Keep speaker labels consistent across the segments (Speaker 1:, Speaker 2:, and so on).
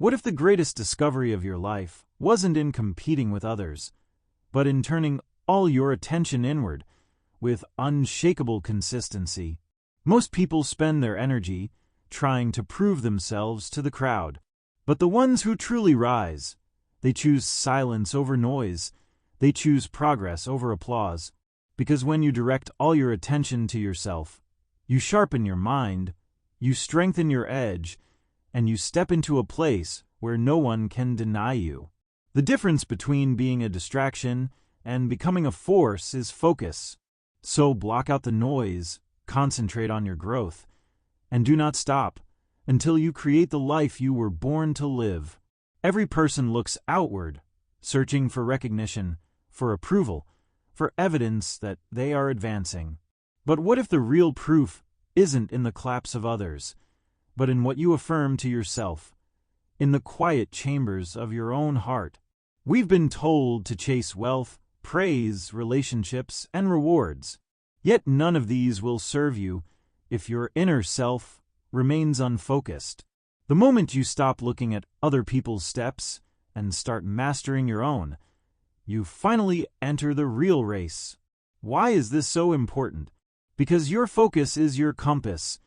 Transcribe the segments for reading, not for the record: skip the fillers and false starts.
Speaker 1: What if the greatest discovery of your life wasn't in competing with others, but in turning all your attention inward with unshakable consistency? Most people spend their energy trying to prove themselves to the crowd, but the ones who truly rise, they choose silence over noise, they choose progress over applause, because when you direct all your attention to yourself, you sharpen your mind, you strengthen your edge, and you step into a place where no one can deny you. The difference between being a distraction and becoming a force is focus. So block out the noise, concentrate on your growth, and do not stop until you create the life you were born to live. Every person looks outward, searching for recognition, for approval, for evidence that they are advancing. But what if the real proof isn't in the claps of others, but in what you affirm to yourself, in the quiet chambers of your own heart? We've been told to chase wealth, praise, relationships, and rewards. Yet none of these will serve you if your inner self remains unfocused. The moment you stop looking at other people's steps and start mastering your own, you finally enter the real race. Why is this so important? Because your focus is your compass.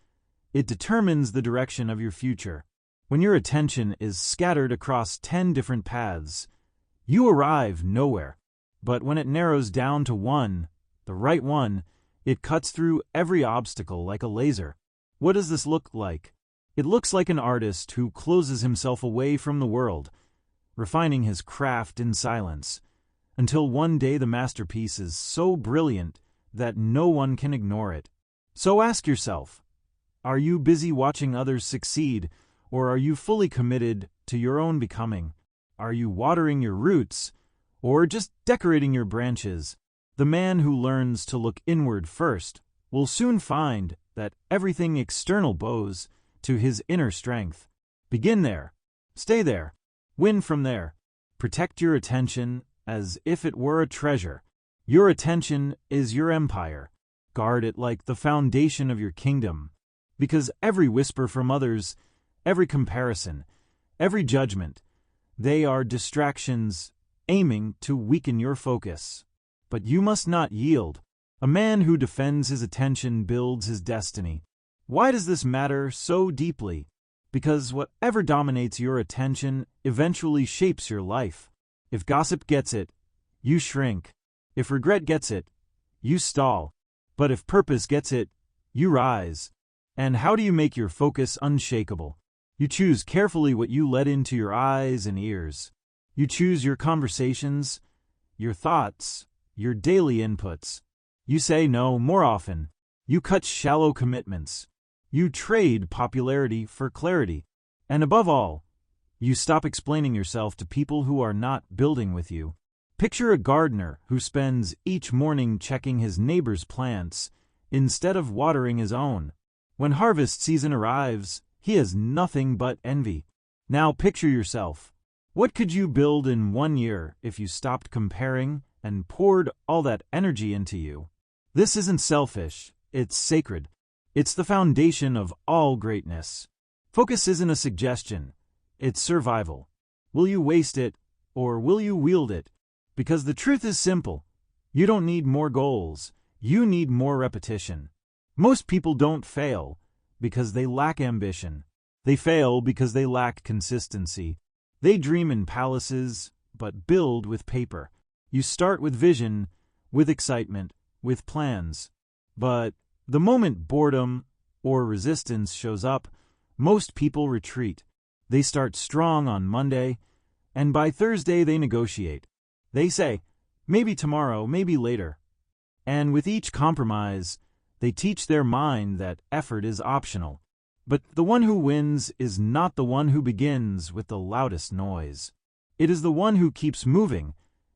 Speaker 1: It determines the direction of your future. When your attention is scattered across 10 different paths, you arrive nowhere. But when it narrows down to one, the right one, it cuts through every obstacle like a laser. What does this look like? It looks like an artist who closes himself away from the world, refining his craft in silence, until one day the masterpiece is so brilliant that no one can ignore it. So ask yourself, are you busy watching others succeed, or are you fully committed to your own becoming? Are you watering your roots, or just decorating your branches? The man who learns to look inward first will soon find that everything external bows to his inner strength. Begin there. Stay there. Win from there. Protect your attention as if it were a treasure. Your attention is your empire. Guard it like the foundation of your kingdom, because every whisper from others, every comparison, every judgment, they are distractions aiming to weaken your focus. But you must not yield. A man who defends his attention builds his destiny. Why does this matter so deeply? Because whatever dominates your attention eventually shapes your life. If gossip gets it, you shrink. If regret gets it, you stall. But if purpose gets it, you rise. And how do you make your focus unshakable? You choose carefully what you let into your eyes and ears. You choose your conversations, your thoughts, your daily inputs. You say no more often. You cut shallow commitments. You trade popularity for clarity. And above all, you stop explaining yourself to people who are not building with you. Picture a gardener who spends each morning checking his neighbor's plants instead of watering his own. When harvest season arrives, he has nothing but envy. Now picture yourself. What could you build in 1 year if you stopped comparing and poured all that energy into you? This isn't selfish, it's sacred. It's the foundation of all greatness. Focus isn't a suggestion, it's survival. Will you waste it, or will you wield it? Because the truth is simple. You don't need more goals, you need more repetition. Most people don't fail because they lack ambition. They fail because they lack consistency. They dream in palaces, but build with paper. You start with vision, with excitement, with plans. But the moment boredom or resistance shows up, most people retreat. They start strong on Monday, and by Thursday they negotiate. They say, maybe tomorrow, maybe later. And with each compromise, they teach their mind that effort is optional. But the one who wins is not the one who begins with the loudest noise. It is the one who keeps moving,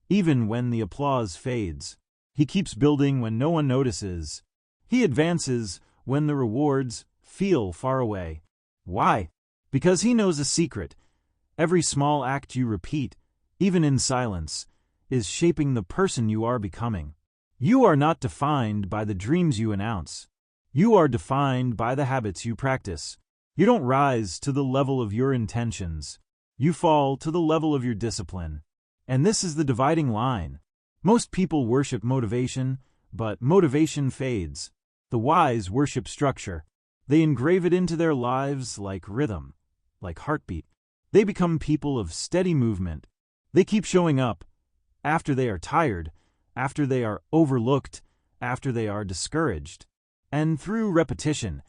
Speaker 1: even when the applause fades. He keeps building when no one notices. He advances when the rewards feel far away. Why? Because he knows a secret. Every small act you repeat, even in silence, is shaping the person you are becoming. You are not defined by the dreams you announce. You are defined by the habits you practice. You don't rise to the level of your intentions. you fall to the level of your discipline. And this is the dividing line. Most people worship motivation, but motivation fades. The wise worship structure. They engrave it into their lives like rhythm, like heartbeat. They become people of steady movement. They keep showing up after they are tired, after they are overlooked, after they are discouraged. And through repetition,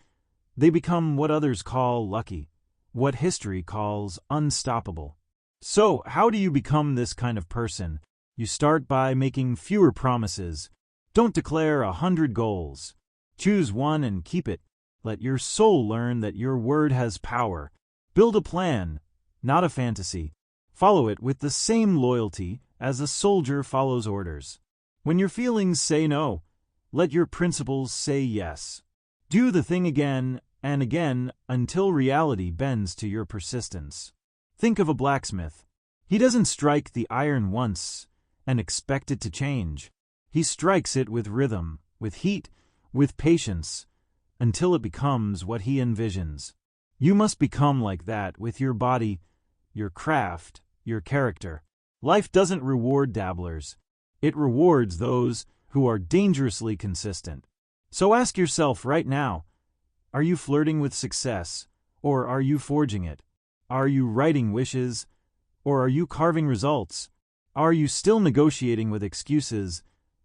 Speaker 1: they become what others call lucky, what history calls unstoppable. So, how do you become this kind of person? You start by making fewer promises. Don't declare 100 goals. Choose one and keep it. Let your soul learn that your word has power. Build a plan, not a fantasy. Follow it with the same loyalty as a soldier follows orders. When your feelings say no, let your principles say yes. Do the thing again and again until reality bends to your persistence. Think of a blacksmith. He doesn't strike the iron once and expect it to change. He strikes it with rhythm, with heat, with patience, until it becomes what he envisions. You must become like that with your body, your craft, your character. Life doesn't reward dabblers. It rewards those who are dangerously consistent. So ask yourself right now, are you flirting with success, or are you forging it? Are you writing wishes, or are you carving results? Are you still negotiating with excuses,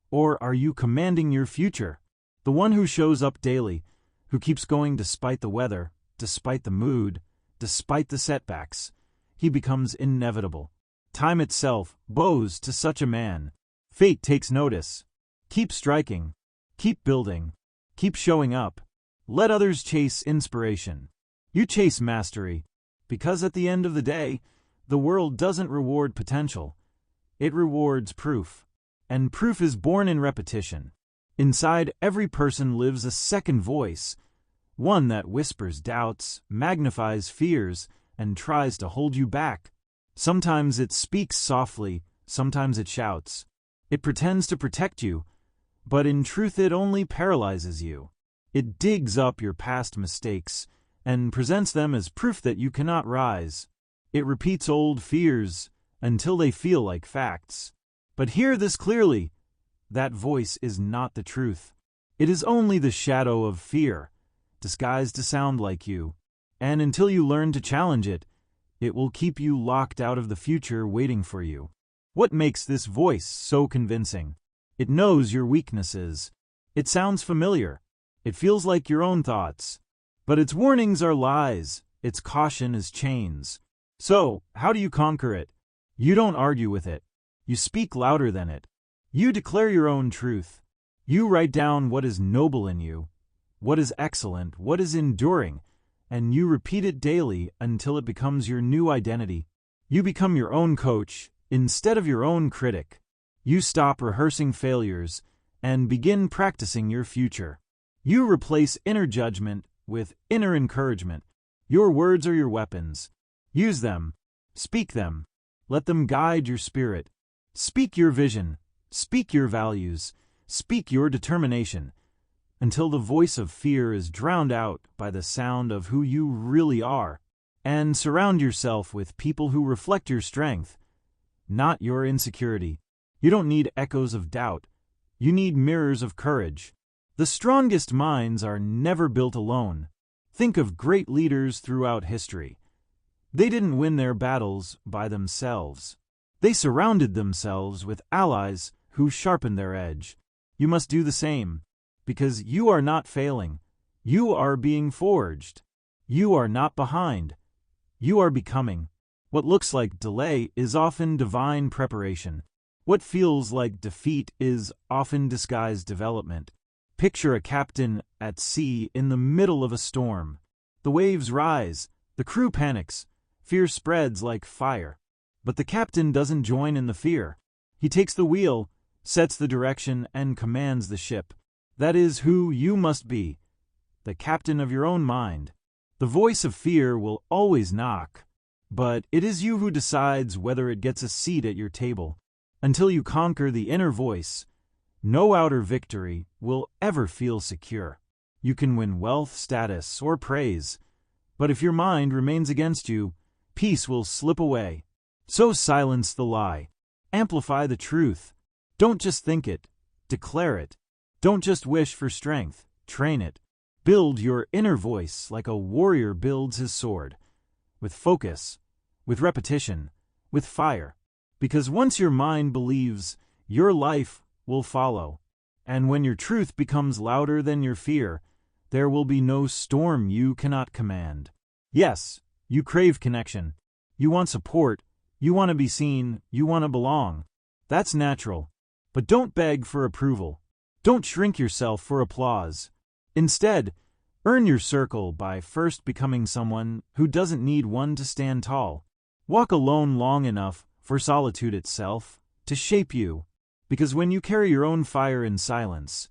Speaker 1: or are you commanding your future? The one who shows up daily, who keeps going despite the weather, despite the mood, despite the setbacks, he becomes inevitable. Time itself bows to such a man. Fate takes notice. Keep striking. Keep building. Keep showing up. Let others chase inspiration. You chase mastery, because at the end of the day, the world doesn't reward potential. It rewards proof. And proof is born in repetition. Inside every person lives a second voice, one that whispers doubts, magnifies fears, and tries to hold you back. Sometimes it speaks softly, sometimes it shouts. It pretends to protect you, but in truth it only paralyzes you. It digs up your past mistakes and presents them as proof that you cannot rise. It repeats old fears until they feel like facts. But hear this clearly. That voice is not the truth. It is only the shadow of fear, disguised to sound like you. And until you learn to challenge it, it will keep you locked out of the future waiting for you. What makes this voice so convincing? It knows your weaknesses. It sounds familiar. It feels like your own thoughts. But its warnings are lies. Its caution is chains. So, how do you conquer it? You don't argue with it. You speak louder than it. You declare your own truth. You write down what is noble in you, what is excellent, what is enduring, and you repeat it daily until it becomes your new identity. You become your own coach instead of your own critic. You stop rehearsing failures and begin practicing your future. You replace inner judgment with inner encouragement. Your words are your weapons. Use them. Speak them. Let them guide your spirit. Speak your vision. Speak your values. Speak your determination, until the voice of fear is drowned out by the sound of who you really are. And surround yourself with people who reflect your strength, not your insecurity. You don't need echoes of doubt. You need mirrors of courage. The strongest minds are never built alone. Think of great leaders throughout history. They didn't win their battles by themselves. They surrounded themselves with allies who sharpened their edge. You must do the same, because you are not failing. You are being forged. You are not behind. You are becoming. What looks like delay is often divine preparation. What feels like defeat is often disguised development. Picture a captain at sea in the middle of a storm. The waves rise. The crew panics. Fear spreads like fire. But the captain doesn't join in the fear. He takes the wheel, sets the direction, and commands the ship. That is who you must be, the captain of your own mind. The voice of fear will always knock, but it is you who decides whether it gets a seat at your table. Until you conquer the inner voice, no outer victory will ever feel secure. You can win wealth, status, or praise, but if your mind remains against you, peace will slip away. So silence the lie. Amplify the truth. Don't just think it, declare it. Don't just wish for strength, train it. Build your inner voice like a warrior builds his sword. With focus, with repetition, with fire. Because once your mind believes, your life will follow. And when your truth becomes louder than your fear, there will be no storm you cannot command. Yes, you crave connection. You want support. You want to be seen. You want to belong. That's natural. But don't beg for approval. Don't shrink yourself for applause. Instead, earn your circle by first becoming someone who doesn't need one to stand tall. Walk alone long enough for solitude itself to shape you. Because when you carry your own fire in silence,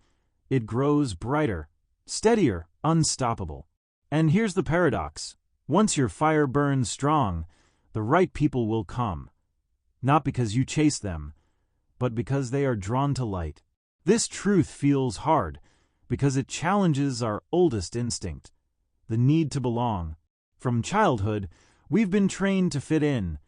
Speaker 1: it grows brighter, steadier, unstoppable. And here's the paradox. Once your fire burns strong, the right people will come. Not because you chase them, but because they are drawn to light. This truth feels hard because it challenges our oldest instinct, the need to belong. From childhood, we've been trained to fit in,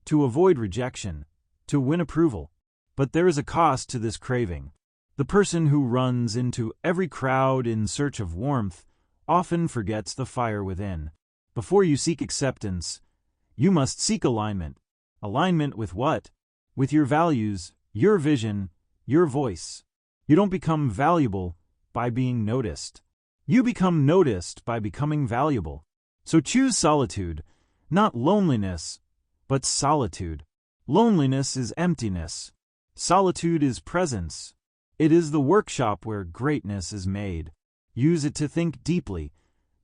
Speaker 1: to avoid rejection, to win approval. But there is a cost to this craving. The person who runs into every crowd in search of warmth often forgets the fire within. Before you seek acceptance, you must seek alignment. Alignment with what? With your values, your vision, your voice. You don't become valuable by being noticed. You become noticed by becoming valuable. So choose solitude, not loneliness, but solitude. Loneliness is emptiness. Solitude is presence. It is the workshop where greatness is made. Use it to think deeply,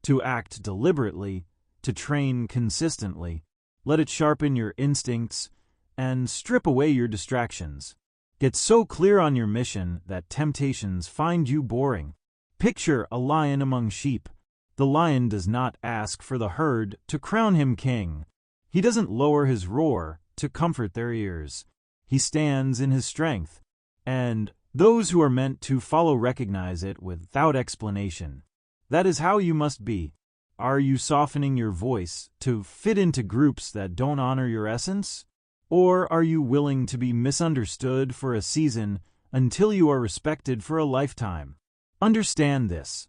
Speaker 1: to act deliberately, to train consistently. Let it sharpen your instincts and strip away your distractions. Get so clear on your mission that temptations find you boring. Picture a lion among sheep. The lion does not ask for the herd to crown him king. He doesn't lower his roar to comfort their ears. He stands in his strength, and those who are meant to follow recognize it without explanation. That is how you must be. Are you softening your voice to fit into groups that don't honor your essence? Or are you willing to be misunderstood for a season until you are respected for a lifetime? Understand this.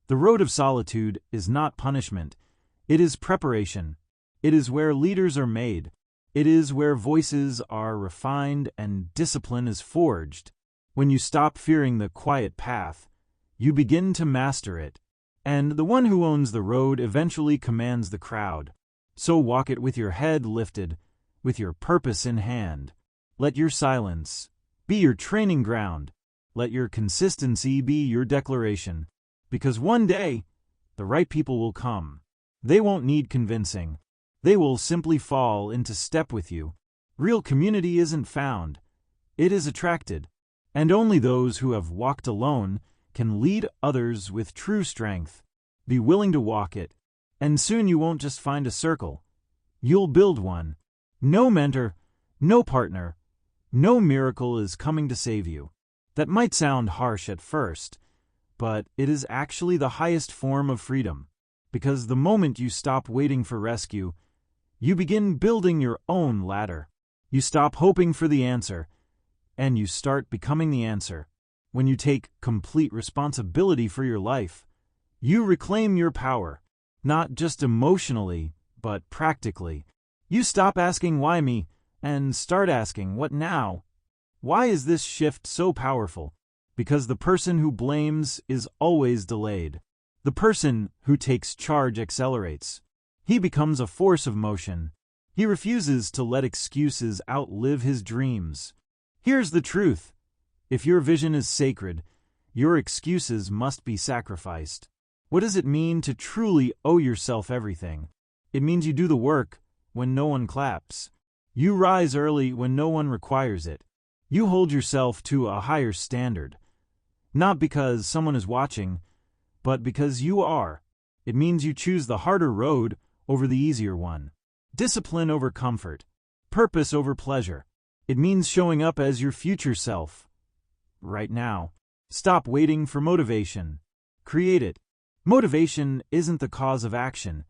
Speaker 1: The road of solitude is not punishment. It is preparation. It is where leaders are made. It is where voices are refined and discipline is forged. When you stop fearing the quiet path, you begin to master it. And the one who owns the road eventually commands the crowd. So walk it with your head lifted, with your purpose in hand. Let your silence be your training ground. Let your consistency be your declaration. Because one day, the right people will come. They won't need convincing. They will simply fall into step with you. Real community isn't found. It is attracted. And only those who have walked alone can lead others with true strength. Be willing to walk it. And soon you won't just find a circle. You'll build one. No mentor, no partner, no miracle is coming to save you. That might sound harsh at first, but it is actually the highest form of freedom. Because the moment you stop waiting for rescue, you begin building your own ladder. You stop hoping for the answer, and you start becoming the answer. When you take complete responsibility for your life, you reclaim your power, not just emotionally, but practically. You stop asking why me, and start asking what now? Why is this shift so powerful? Because the person who blames is always delayed. The person who takes charge accelerates. He becomes a force of motion. He refuses to let excuses outlive his dreams. Here's the truth. If your vision is sacred, your excuses must be sacrificed. What does it mean to truly owe yourself everything? It means you do the work when no one claps. You rise early when no one requires it. You hold yourself to a higher standard. Not because someone is watching, but because you are. It means you choose the harder road over the easier one. Discipline over comfort. Purpose over pleasure. It means showing up as your future self. Right now. Stop waiting for motivation. Create it. Motivation isn't the cause of action.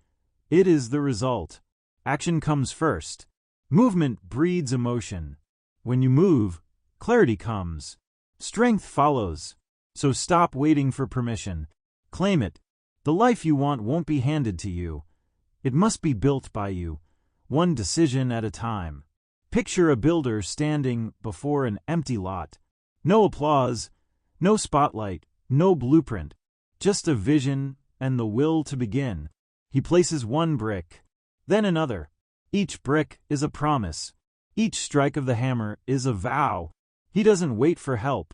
Speaker 1: It is the result. action comes first. Movement breeds emotion. When you move, clarity comes. Strength follows. So stop waiting for permission. Claim it. The life you want won't be handed to you. It must be built by you, one decision at a time. Picture a builder standing before an empty lot. No applause, no spotlight, no blueprint, just a vision and the will to begin. He places one brick, then another. Each brick is a promise. Each strike of the hammer is a vow. He doesn't wait for help.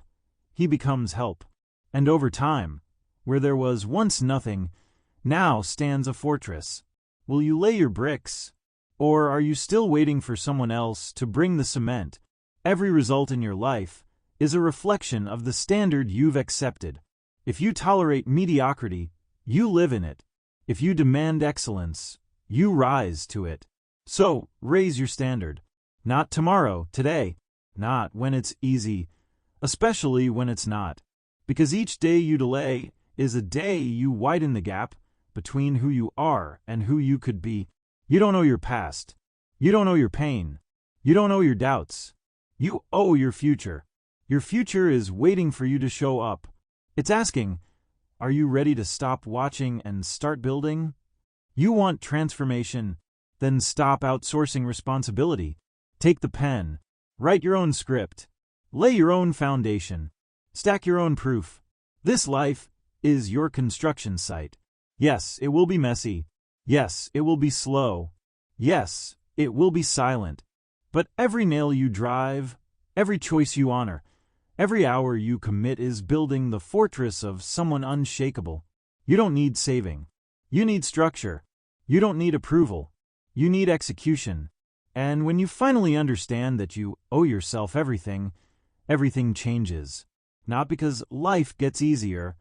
Speaker 1: He becomes help. And over time, where there was once nothing, now stands a fortress. Will you lay your bricks? Or are you still waiting for someone else to bring the cement? Every result in your life is a reflection of the standard you've accepted. If you tolerate mediocrity, you live in it. If you demand excellence, you rise to it. So, raise your standard. Not tomorrow, today. Not when it's easy, especially when it's not. Because each day you delay is a day you widen the gap between who you are and who you could be. You don't know your past. You don't know your pain. You don't know your doubts. You owe your future. Your future is waiting for you to show up. It's asking, are you ready to stop watching and start building? You want transformation? Then stop outsourcing responsibility. Take the pen. Write your own script. Lay your own foundation. Stack your own proof. This life is your construction site. Yes, it will be messy. Yes, it will be slow. Yes, it will be silent. But every nail you drive, every choice you honor, every hour you commit is building the fortress of someone unshakable. You don't need saving. You need structure. You don't need approval. You need execution. And when you finally understand that you owe yourself everything, everything changes. Not because life gets easier,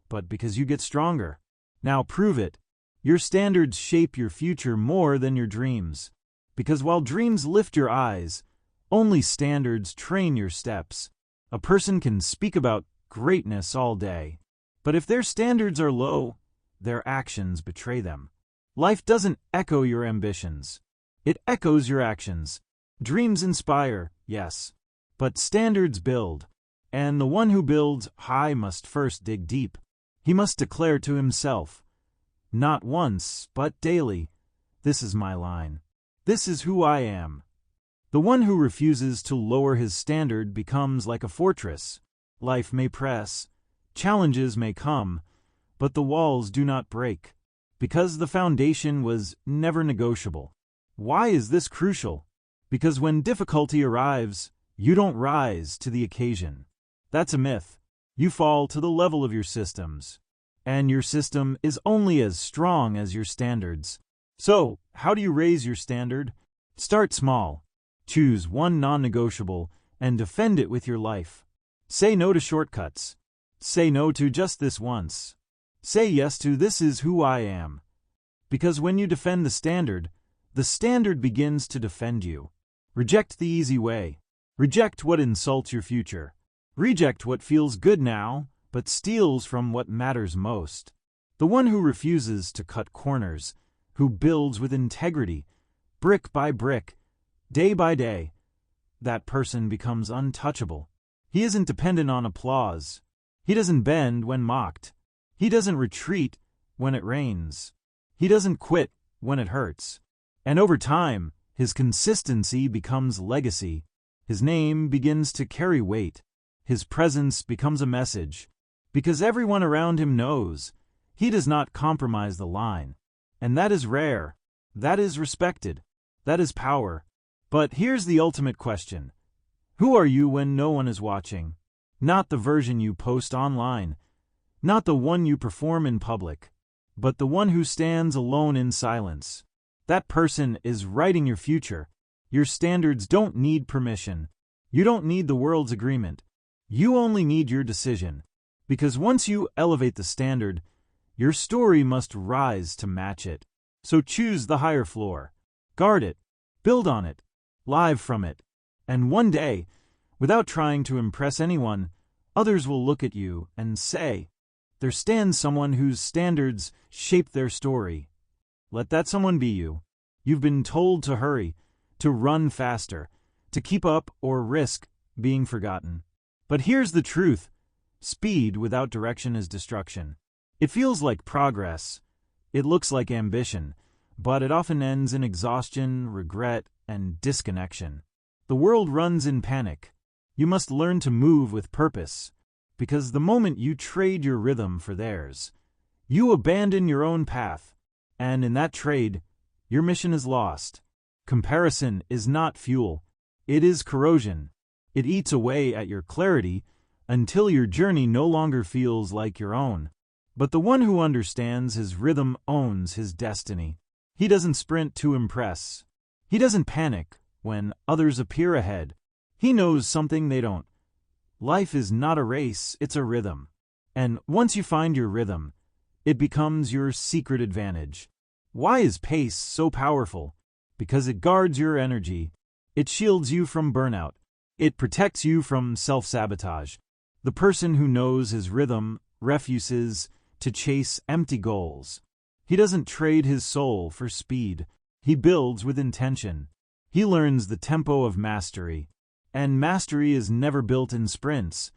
Speaker 1: but because you get stronger. Now prove it. Your standards shape your future more than your dreams. Because while dreams lift your eyes, only standards train your steps. A person can speak about greatness all day, but if their standards are low, their actions betray them. Life doesn't echo your ambitions. It echoes your actions. Dreams inspire, yes, but standards build. And the one who builds high must first dig deep. He must declare to himself, not once, but daily, this is my line. This is who I am. The one who refuses to lower his standard becomes like a fortress. Life may press, challenges may come, but the walls do not break, because the foundation was never negotiable. Why is this crucial? Because when difficulty arrives, you don't rise to the occasion. That's a myth. You fall to the level of your systems. And your system is only as strong as your standards. So, how do you raise your standard? Start small. Choose one non-negotiable and defend it with your life. Say no to shortcuts. Say no to just this once. Say yes to this is who I am. Because when you defend the standard begins to defend you. Reject the easy way. Reject what insults your future. Reject what feels good now, but steals from what matters most. The one who refuses to cut corners, who builds with integrity, brick by brick, day by day, that person becomes untouchable. He isn't dependent on applause. He doesn't bend when mocked. He doesn't retreat when it rains. He doesn't quit when it hurts. And over time, his consistency becomes legacy. His name begins to carry weight. His presence becomes a message. Because everyone around him knows he does not compromise the line. And that is rare. That is respected. That is power. But here's the ultimate question. Who are you when no one is watching? Not the version you post online. Not the one you perform in public. But the one who stands alone in silence. That person is writing your future. Your standards don't need permission. You don't need the world's agreement. You only need your decision. Because once you elevate the standard, your story must rise to match it. So choose the higher floor. Guard it. Build on it. Live from it. And one day, without trying to impress anyone, others will look at you and say, there stands someone whose standards shape their story. Let that someone be you. You've been told to hurry, to run faster, to keep up or risk being forgotten. But here's the truth. Speed without direction is destruction. It feels like progress. It looks like ambition, but it often ends in exhaustion, regret, and disconnection. The world runs in panic. You must learn to move with purpose, because the moment you trade your rhythm for theirs, you abandon your own path, and in that trade, your mission is lost. Comparison is not fuel. It is corrosion. It eats away at your clarity until your journey no longer feels like your own. But the one who understands his rhythm owns his destiny. He doesn't sprint to impress. He doesn't panic when others appear ahead. He knows something they don't. Life is not a race, it's a rhythm. And once you find your rhythm, it becomes your secret advantage. Why is pace so powerful? Because it guards your energy. It shields you from burnout. It protects you from self-sabotage. The person who knows his rhythm refuses to chase empty goals. He doesn't trade his soul for speed. He builds with intention. He learns the tempo of mastery. And mastery is never built in sprints.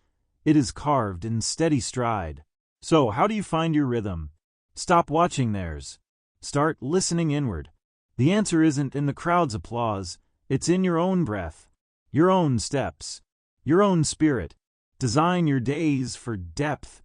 Speaker 1: It is carved in steady stride. So, how do you find your rhythm? Stop watching theirs. Start listening inward. The answer isn't in the crowd's applause. It's in your own breath, your own steps, your own spirit. Design your days for depth,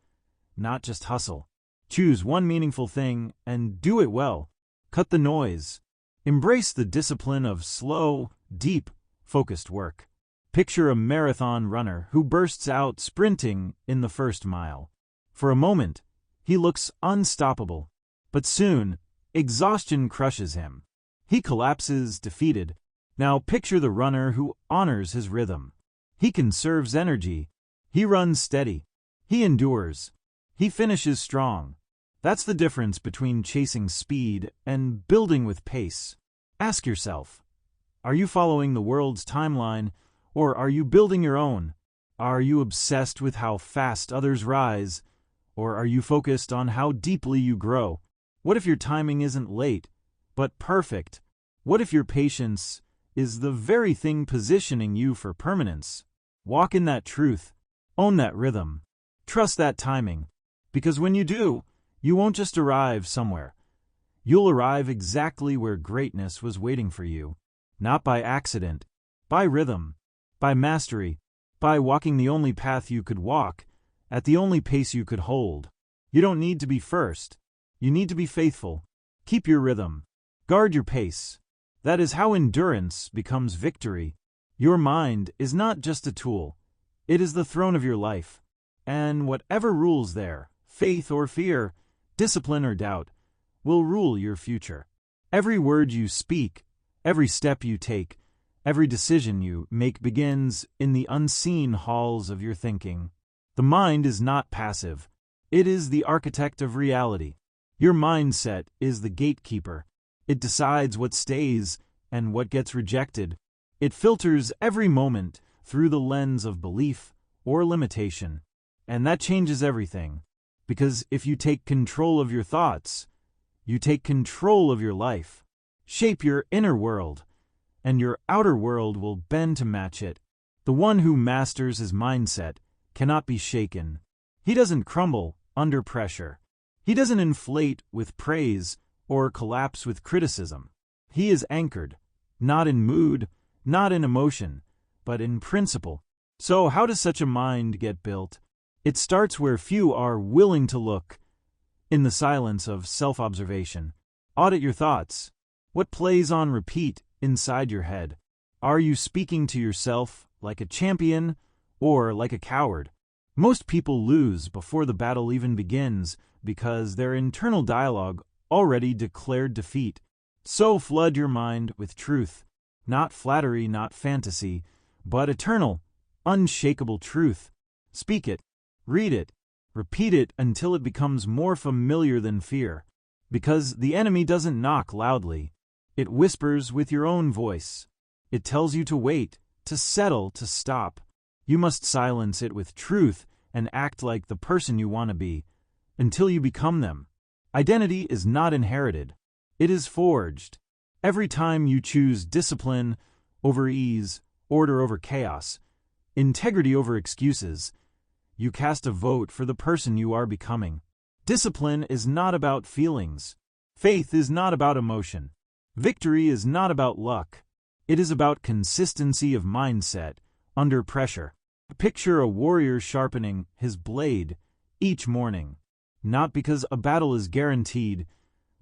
Speaker 1: not just hustle. Choose one meaningful thing and do it well. Cut the noise. Embrace the discipline of slow, deep, focused work. Picture a marathon runner who bursts out sprinting in the first mile. For a moment, he looks unstoppable, but soon, exhaustion crushes him. He collapses, defeated. Now picture the runner who honors his rhythm. He conserves energy. He runs steady. He endures. He finishes strong. That's the difference between chasing speed and building with pace. Ask yourself, are you following the world's timeline, or are you building your own? Are you obsessed with how fast others rise, or are you focused on how deeply you grow? What if your timing isn't late, but perfect? What if your patience is the very thing positioning you for permanence? Walk in that truth. Own that rhythm. Trust that timing. Because when you do, you won't just arrive somewhere. You'll arrive exactly where greatness was waiting for you. Not by accident, by rhythm, by mastery, by walking the only path you could walk, at the only pace you could hold. You don't need to be first. You need to be faithful. Keep your rhythm. Guard your pace. That is how endurance becomes victory. Your mind is not just a tool. It is the throne of your life. And whatever rules there, faith or fear, discipline or doubt, will rule your future. Every word you speak, every step you take, every decision you make begins in the unseen halls of your thinking. The mind is not passive. It is the architect of reality. Your mindset is the gatekeeper. It decides what stays and what gets rejected. It filters every moment through the lens of belief or limitation. And that changes everything. Because if you take control of your thoughts, you take control of your life. Shape your inner world, and your outer world will bend to match it. The one who masters his mindset cannot be shaken. He doesn't crumble under pressure. He doesn't inflate with praise or collapse with criticism. He is anchored, not in mood, not in emotion, but in principle. So how does such a mind get built? It starts where few are willing to look, in the silence of self-observation. Audit your thoughts. What plays on repeat inside your head? Are you speaking to yourself like a champion or like a coward? Most people lose before the battle even begins because their internal dialogue already declared defeat. So flood your mind with truth. Not flattery, not fantasy, but eternal, unshakable truth. Speak it. Read it. Repeat it until it becomes more familiar than fear. Because the enemy doesn't knock loudly. It whispers with your own voice. It tells you to wait, to settle, to stop. You must silence it with truth and act like the person you want to be, until you become them. Identity is not inherited. It is forged. Every time you choose discipline over ease, order over chaos, integrity over excuses, you cast a vote for the person you are becoming. Discipline is not about feelings. Faith is not about emotion. Victory is not about luck. It is about consistency of mindset under pressure. Picture a warrior sharpening his blade each morning, not because a battle is guaranteed,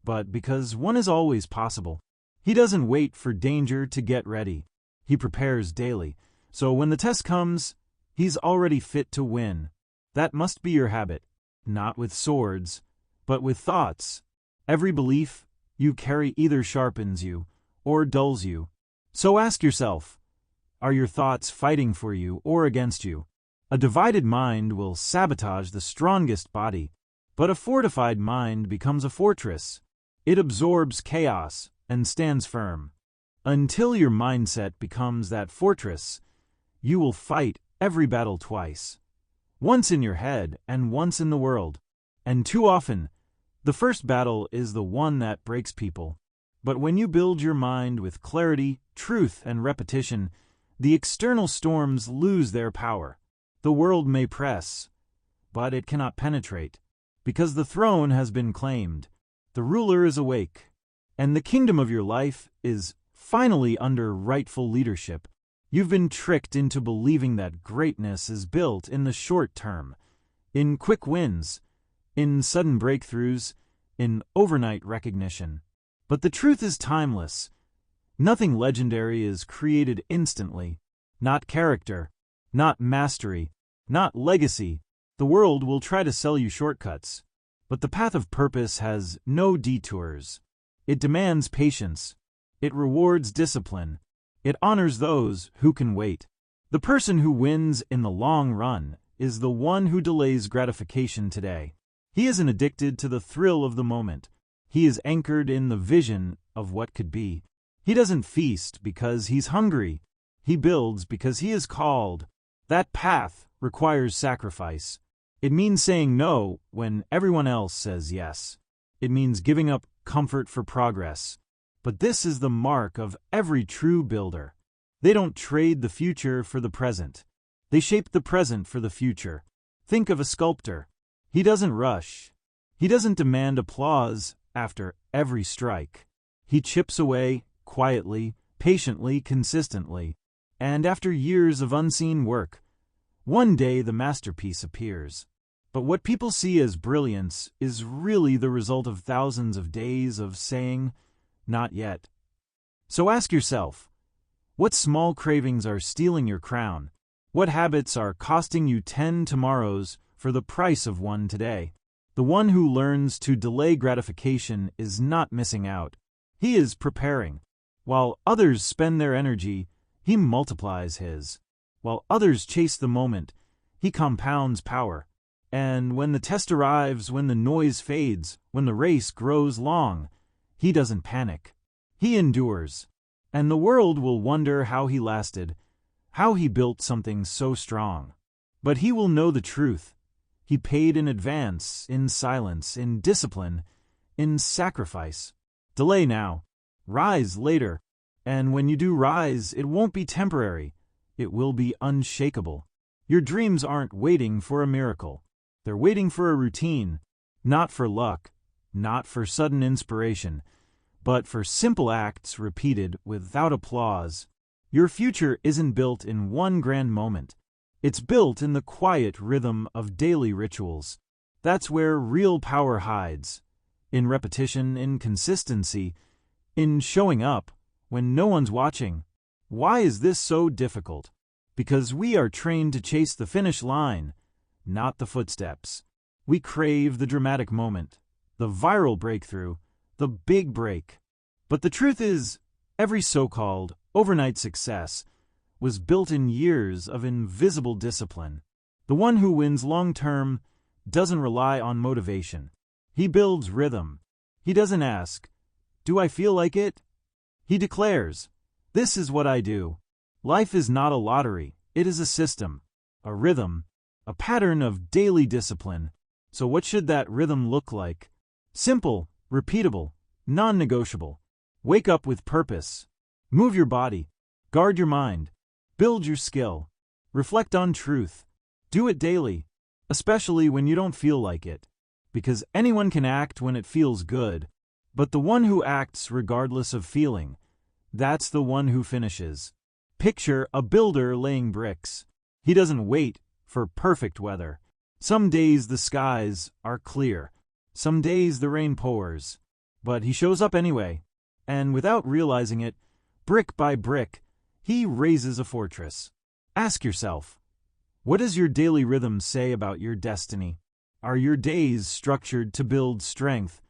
Speaker 1: but because one is always possible. He doesn't wait for danger to get ready. He prepares daily, so when the test comes, he's already fit to win. That must be your habit, not with swords, but with thoughts. Every belief you carry either sharpens you or dulls you. So ask yourself, are your thoughts fighting for you or against you? A divided mind will sabotage the strongest body, but a fortified mind becomes a fortress. It absorbs chaos and stands firm. Until your mindset becomes that fortress, you will fight every battle twice. Once in your head and once in the world. And too often, the first battle is the one that breaks people. But when you build your mind with clarity, truth, and repetition, the external storms lose their power. The world may press, but it cannot penetrate, because the throne has been claimed. The ruler is awake, and the kingdom of your life is finally under rightful leadership. You've been tricked into believing that greatness is built in the short term, in quick wins, in sudden breakthroughs, in overnight recognition. But the truth is timeless. Nothing legendary is created instantly. Not character, not mastery, not legacy. The world will try to sell you shortcuts. But the path of purpose has no detours. It demands patience. It rewards discipline. It honors those who can wait. The person who wins in the long run is the one who delays gratification today. He isn't addicted to the thrill of the moment. He is anchored in the vision of what could be. He doesn't feast because he's hungry. He builds because he is called. That path requires sacrifice. It means saying no when everyone else says yes. It means giving up comfort for progress. But this is the mark of every true builder. They don't trade the future for the present. They shape the present for the future. Think of a sculptor. He doesn't rush. He doesn't demand applause after every strike. He chips away quietly, patiently, consistently. And after years of unseen work, one day the masterpiece appears. But what people see as brilliance is really the result of thousands of days of saying, not yet. So ask yourself, what small cravings are stealing your crown? What habits are costing you 10 tomorrows for the price of one today? The one who learns to delay gratification is not missing out. He is preparing. While others spend their energy, he multiplies his. While others chase the moment, he compounds power. And when the test arrives, when the noise fades, when the race grows long, he doesn't panic. He endures. And the world will wonder how he lasted, how he built something so strong. But he will know the truth. He paid in advance, in silence, in discipline, in sacrifice. Delay now. Rise later. And when you do rise, it won't be temporary. It will be unshakable. Your dreams aren't waiting for a miracle. They're waiting for a routine, not for luck, not for sudden inspiration, but for simple acts repeated without applause. Your future isn't built in one grand moment. It's built in the quiet rhythm of daily rituals. That's where real power hides. In repetition, in consistency, in showing up when no one's watching. Why is this so difficult? Because we are trained to chase the finish line, not the footsteps. We crave the dramatic moment, the viral breakthrough, the big break. But the truth is, every so-called overnight success was built in years of invisible discipline. The one who wins long-term doesn't rely on motivation. He builds rhythm. He doesn't ask, "Do I feel like it?" He declares, "This is what I do." Life is not a lottery. It is a system, a rhythm, a pattern of daily discipline. So what should that rhythm look like? Simple, repeatable, non-negotiable. Wake up with purpose. Move your body. Guard your mind. Build your skill. Reflect on truth. Do it daily, especially when you don't feel like it. Because anyone can act when it feels good, but the one who acts regardless of feeling, that's the one who finishes. Picture a builder laying bricks. He doesn't wait for perfect weather. Some days the skies are clear. Some days the rain pours. But he shows up anyway, and without realizing it, brick by brick, he raises a fortress. Ask yourself, what does your daily rhythm say about your destiny? Are your days structured to build strength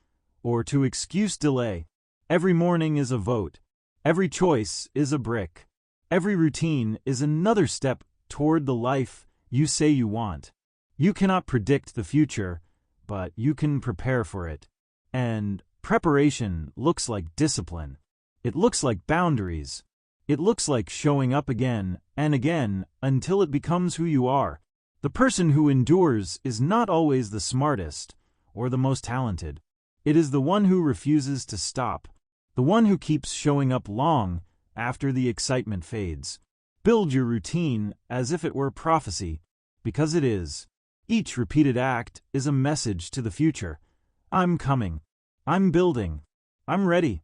Speaker 1: or to excuse delay? Every morning is a vote. Every choice is a brick. Every routine is another step toward the life you say you want. You cannot predict the future, but you can prepare for it. And preparation looks like discipline. It looks like boundaries. It looks like showing up again and again until it becomes who you are. The person who endures is not always the smartest or the most talented. It is the one who refuses to stop, the one who keeps showing up long after the excitement fades. Build your routine as if it were prophecy, because it is. Each repeated act is a message to the future. I'm coming. I'm building. I'm ready.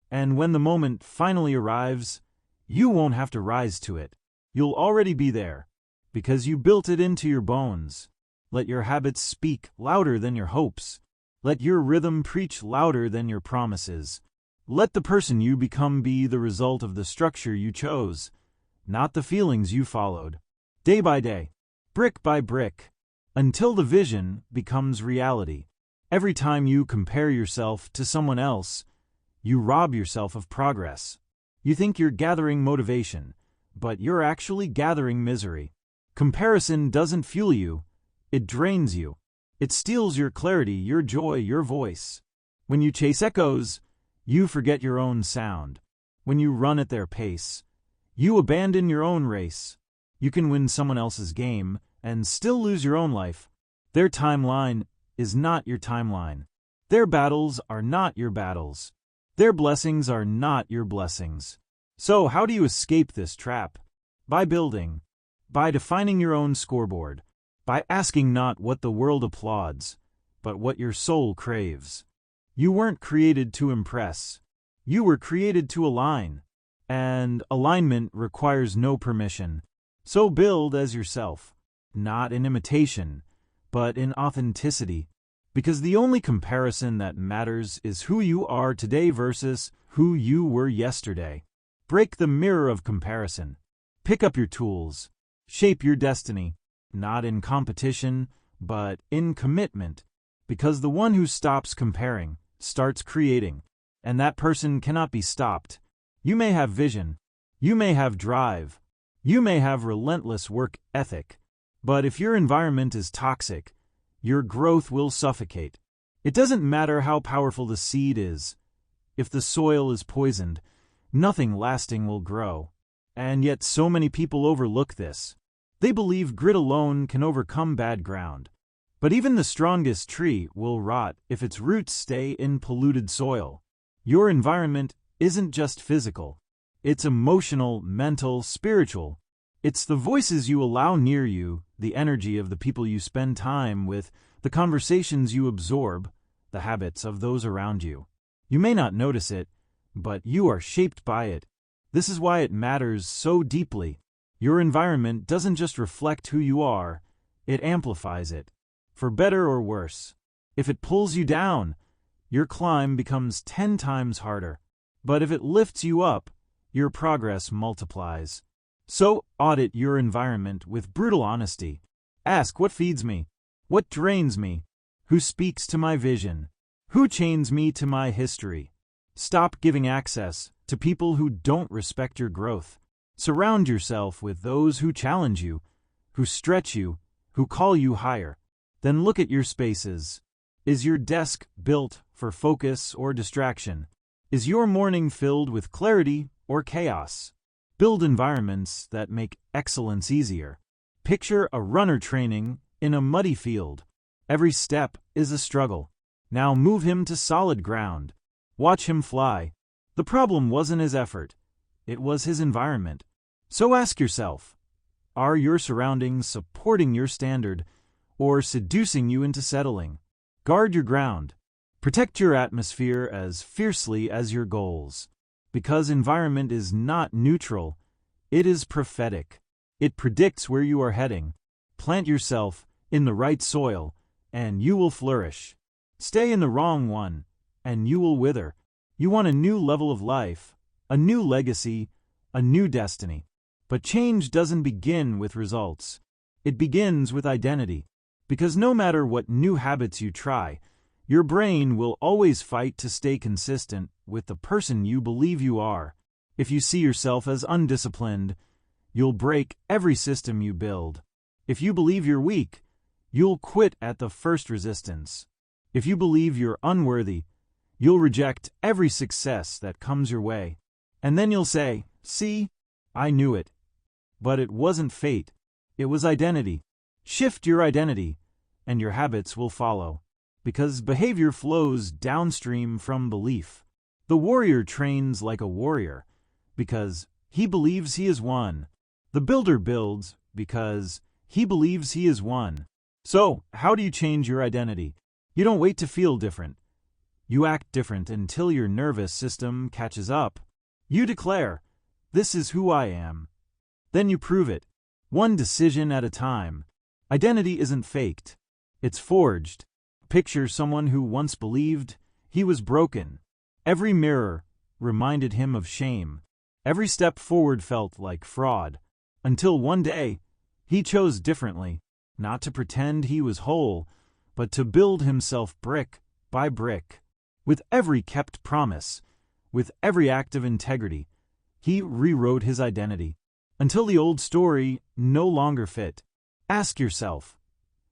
Speaker 1: And when the moment finally arrives, you won't have to rise to it. You'll already be there, because you built it into your bones. Let your habits speak louder than your hopes. Let your rhythm preach louder than your promises. Let the person you become be the result of the structure you chose, not the feelings you followed. Day by day, brick by brick, until the vision becomes reality. Every time you compare yourself to someone else, you rob yourself of progress. You think you're gathering motivation, but you're actually gathering misery. Comparison doesn't fuel you, it drains you. It steals your clarity, your joy, your voice. When you chase echoes, you forget your own sound. When you run at their pace, you abandon your own race. You can win someone else's game and still lose your own life. Their timeline is not your timeline. Their battles are not your battles. Their blessings are not your blessings. So how do you escape this trap? By building. By defining your own scoreboard. By asking not what the world applauds, but what your soul craves. You weren't created to impress. You were created to align. And alignment requires no permission. So build as yourself, not in imitation, but in authenticity. Because the only comparison that matters is who you are today versus who you were yesterday. Break the mirror of comparison. Pick up your tools. Shape your destiny, not in competition, but in commitment. Because the one who stops comparing starts creating, and that person cannot be stopped. You may have vision. You may have drive. You may have relentless work ethic. But if your environment is toxic, your growth will suffocate. It doesn't matter how powerful the seed is. If the soil is poisoned, nothing lasting will grow. And yet so many people overlook this. They believe grit alone can overcome bad ground. But even the strongest tree will rot if its roots stay in polluted soil. Your environment isn't just physical. It's emotional, mental, spiritual. It's the voices you allow near you, the energy of the people you spend time with, the conversations you absorb, the habits of those around you. You may not notice it, but you are shaped by it. This is why it matters so deeply. Your environment doesn't just reflect who you are, it amplifies it. For better or worse. If it pulls you down, your climb becomes 10 times harder. But if it lifts you up, your progress multiplies. So, audit your environment with brutal honesty. Ask what feeds me, what drains me, who speaks to my vision, who chains me to my history. Stop giving access to people who don't respect your growth. Surround yourself with those who challenge you, who stretch you, who call you higher. Then look at your spaces. Is your desk built for focus or distraction? Is your morning filled with clarity or chaos? Build environments that make excellence easier. Picture a runner training in a muddy field. Every step is a struggle. Now move him to solid ground. Watch him fly. The problem wasn't his effort, it was his environment. So ask yourself, are your surroundings supporting your standard or seducing you into settling? Guard your ground. Protect your atmosphere as fiercely as your goals. Because environment is not neutral, it is prophetic. It predicts where you are heading. Plant yourself in the right soil, and you will flourish. Stay in the wrong one, and you will wither. You want a new level of life, a new legacy, a new destiny. But change doesn't begin with results. It begins with identity. Because no matter what new habits you try, your brain will always fight to stay consistent with the person you believe you are. If you see yourself as undisciplined, you'll break every system you build. If you believe you're weak, you'll quit at the first resistance. If you believe you're unworthy, you'll reject every success that comes your way. And then you'll say, "See, I knew it." But it wasn't fate. It was identity. Shift your identity, and your habits will follow. Because behavior flows downstream from belief. The warrior trains like a warrior, because he believes he is one. The builder builds because he believes he is one. So, how do you change your identity? You don't wait to feel different. You act different until your nervous system catches up. You declare, "This is who I am." Then you prove it, one decision at a time. Identity isn't faked. It's forged. Picture someone who once believed he was broken. Every mirror reminded him of shame. Every step forward felt like fraud. Until one day, he chose differently, not to pretend he was whole, but to build himself brick by brick. With every kept promise, with every act of integrity, he rewrote his identity, until the old story no longer fit. Ask yourself,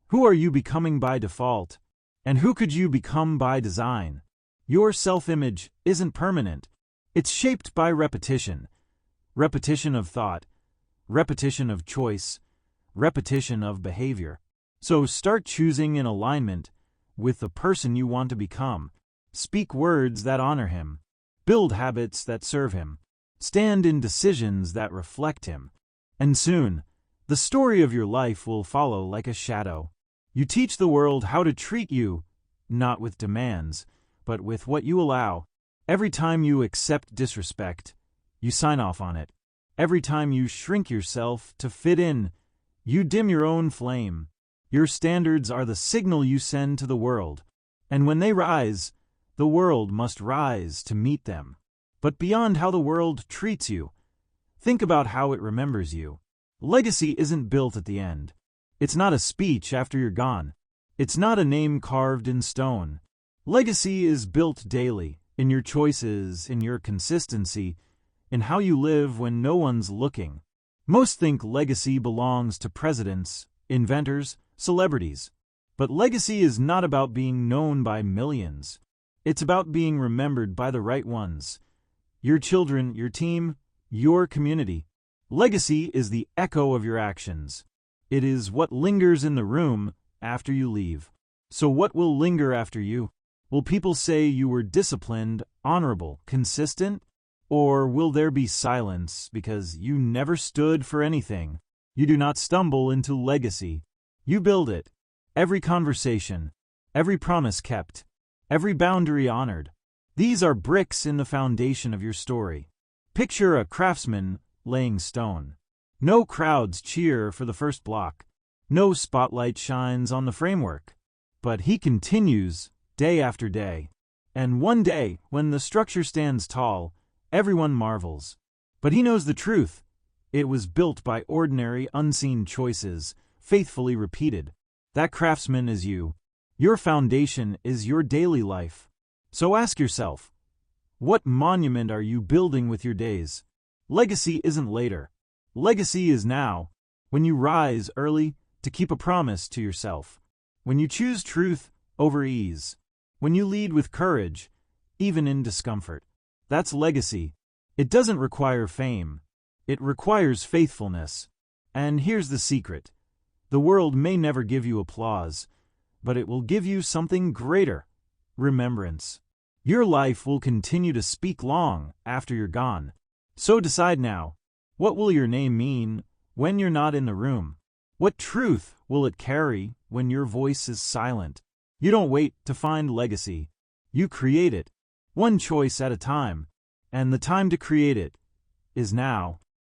Speaker 1: who are you becoming by default? And who could you become by design? Your self-image isn't permanent. It's shaped by repetition. Repetition of thought, repetition of choice, repetition of behavior. So start choosing in alignment with the person you want to become. Speak words that honor him. Build habits that serve him. Stand in decisions that reflect him. And soon, the story of your life will follow like a shadow. You teach the world how to treat you, not with demands, but with what you allow. Every time you accept disrespect, you sign off on it. Every time you shrink yourself to fit in, you dim your own flame. Your standards are the signal you send to the world, and when they rise, the world must rise to meet them. But beyond how the world treats you, think about how it remembers you. Legacy isn't built at the end. It's not a speech after you're gone. It's not a name carved in stone. Legacy is built daily, in your choices, in your consistency, in how you live when no one's looking. Most think legacy belongs to presidents, inventors, celebrities. But legacy is not about being known by millions. It's about being remembered by the right ones. Your children, your team, your community. Legacy is the echo of your actions. It is what lingers in the room after you leave. So what will linger after you? Will people say you were disciplined, honorable, consistent? Or will there be silence because you never stood for anything? You do not stumble into legacy. You build it. Every conversation, every promise kept, every boundary honored. These are bricks in the foundation of your story. Picture a craftsman laying stone. No crowds cheer for the first block. No spotlight shines on the framework. But he continues day after day. And one day, when the structure stands tall, everyone marvels. But he knows the truth. It was built by ordinary, unseen choices, faithfully repeated. That craftsman is you. Your foundation is your daily life. So ask yourself, what monument are you building with your days? Legacy isn't later. Legacy is now, when you rise early to keep a promise to yourself, when you choose truth over ease, when you lead with courage, even in discomfort. That's legacy. It doesn't require fame. It requires faithfulness. And here's the secret. The world may never give you applause, but it will give you something greater: remembrance. Your life will continue to speak long after you're gone. So decide now, what will your name mean when you're not in the room? What truth will it carry when your voice is silent? You don't wait to find legacy. You create it, one choice at a time, and the time to create it is now.